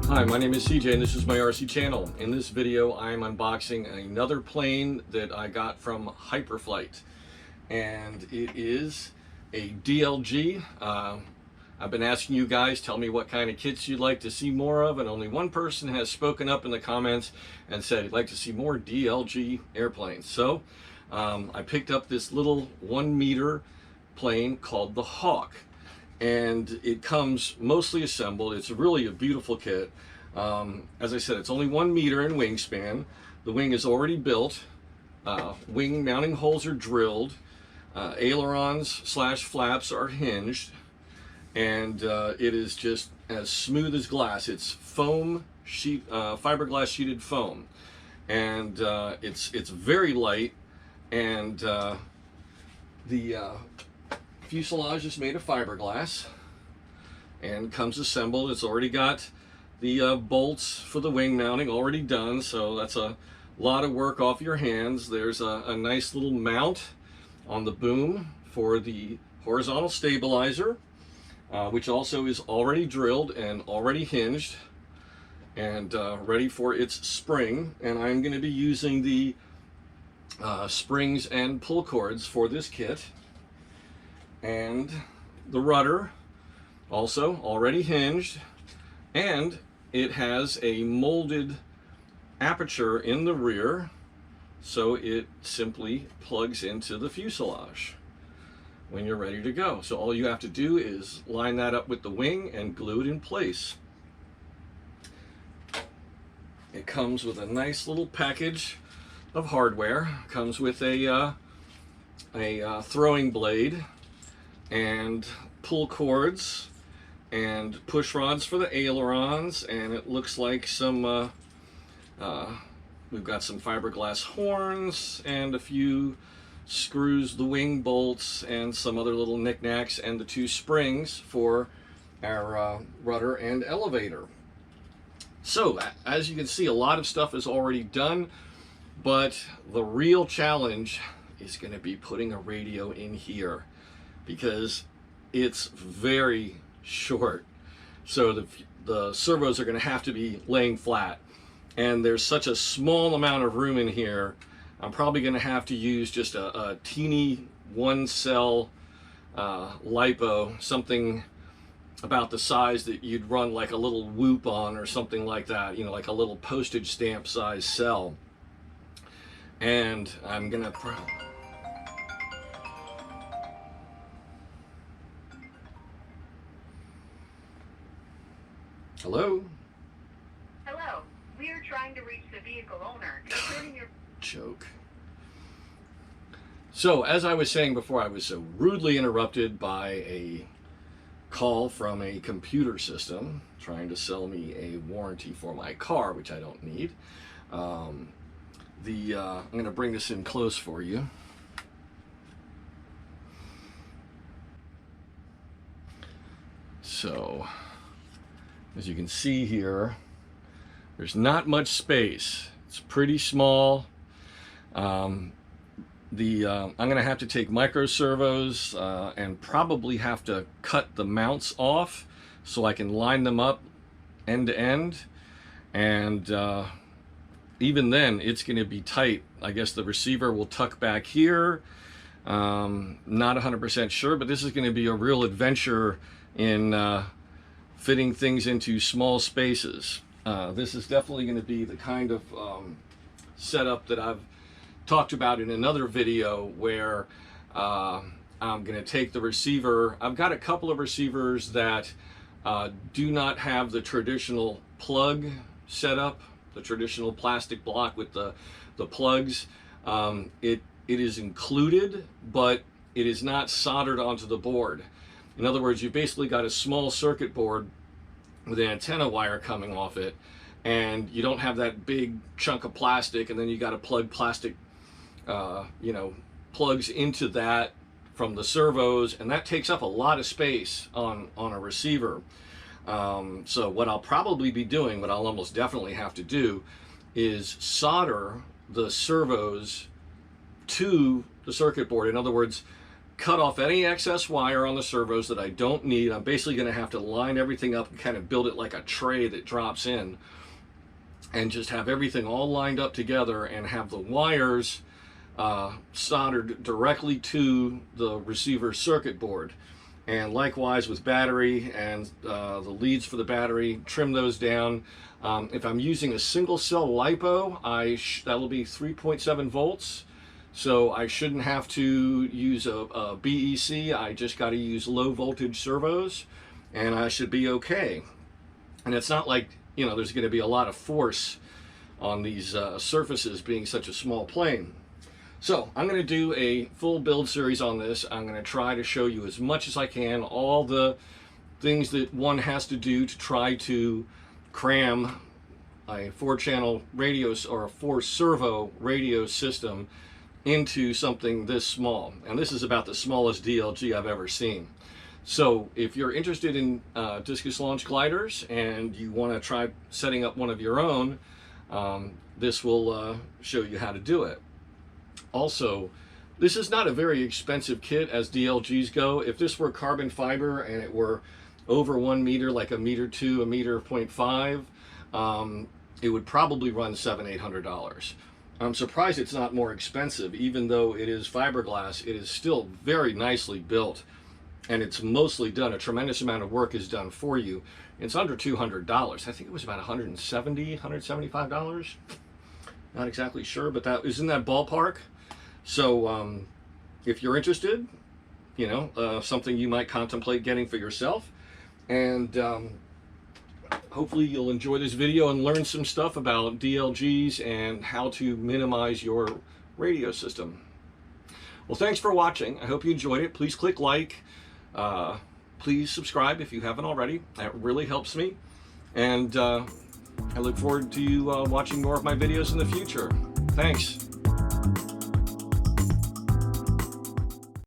Hi, my name is CJ and this is my RC channel. In this video I'm unboxing another plane that I got from Hyperflight, and it is a DLG. I've been asking you guys, tell me what kind of kits you'd like to see more of, and only one person has spoken up in the comments and said he'd like to see more DLG airplanes. So I picked up this little 1 meter plane called the Hawk, and it comes mostly assembled. It's really a beautiful kit. As I said, it's only 1 meter in wingspan. The wing is already built. Wing mounting holes are drilled. Ailerons / flaps are hinged, and it is just as smooth as glass. It's foam sheet, fiberglass sheeted foam, and it's very light. And the fuselage is made of fiberglass and comes assembled. It's already got the bolts for the wing mounting already done, so that's a lot of work off your hands. There's a nice little mount on the boom for the horizontal stabilizer, which also is already drilled and already hinged and ready for its spring. And I'm going to be using the springs and pull cords for this kit. And the rudder also already hinged, and it has a molded aperture in the rear, so it simply plugs into the fuselage when you're ready to go. So all you have to do is line that up with the wing and glue it in place. It comes with a nice little package of hardware. It comes with a throwing blade and pull cords and push rods for the ailerons, and it looks like some we've got some fiberglass horns and a few screws, the wing bolts, and some other little knickknacks, and the 2 springs for our rudder and elevator. So as you can see, a lot of stuff is already done, but the real challenge is going to be putting a radio in here, because it's very short. So the servos are going to have to be laying flat, and there's such a small amount of room in here. I'm probably going to have to use just a teeny 1-cell lipo, something about the size that you'd run like a little whoop on or something like that, you know, like a little postage stamp size cell. And I'm gonna Hello? Hello. We are trying to reach the vehicle owner concerning your Joke. So, as I was saying before, I was so rudely interrupted by a call from a computer system trying to sell me a warranty for my car, which I don't need. I'm going to bring this in close for you. So, as you can see here, there's not much space. It's pretty small. I'm going to have to take micro servos and probably have to cut the mounts off so I can line them up end to end. And even then, it's going to be tight. I guess the receiver will tuck back here. Not 100% sure, but this is going to be a real adventure in fitting things into small spaces. This is definitely going to be the kind of setup that I've talked about in another video, where I'm going to take the receiver. I've got a couple of receivers that do not have the traditional plug setup, the traditional plastic block with the plugs. It is included, but it is not soldered onto the board. In other words, you basically got a small circuit board with an antenna wire coming off it, and you don't have that big chunk of plastic, and then you got to plug plastic plugs into that from the servos, and that takes up a lot of space on a receiver. So what I'll probably be doing, what I'll almost definitely have to do, is solder the servos to the circuit board. In other words, cut off any excess wire on the servos that I don't need. I'm basically going to have to line everything up and kind of build it like a tray that drops in, and just have everything all lined up together and have the wires soldered directly to the receiver circuit board. And likewise with battery and the leads for the battery, trim those down. If I'm using a single cell LiPo, that'll be 3.7 volts. So I shouldn't have to use a BEC. I just got to use low voltage servos and I should be okay. And it's not like, you know, there's going to be a lot of force on these surfaces being such a small plane. So I'm going to do a full build series on this. I'm going to try to show you as much as I can, all the things that one has to do to try to cram a 4-channel radio or a 4-servo radio system into something this small. And this is about the smallest DLG I've ever seen. So if you're interested in discus launch gliders and you want to try setting up one of your own, this will show you how to do it. Also, this is not a very expensive kit as DLGs go. If this were carbon fiber and it were over 1 meter, like 1.2 meters, 1.5 meters, it would probably run $700–800. I'm surprised it's not more expensive. Even though it is fiberglass, it is still very nicely built, and it's mostly done. A tremendous amount of work is done for you. It's under $200. I think it was about $170, $175. Not exactly sure, but that is in that ballpark. So if you're interested, you know, something you might contemplate getting for yourself. And hopefully you'll enjoy this video and learn some stuff about DLGs and how to minimize your radio system. Well, thanks for watching. I hope you enjoyed it. Please click like. Please subscribe if you haven't already. That really helps me. And I look forward to you watching more of my videos in the future. Thanks.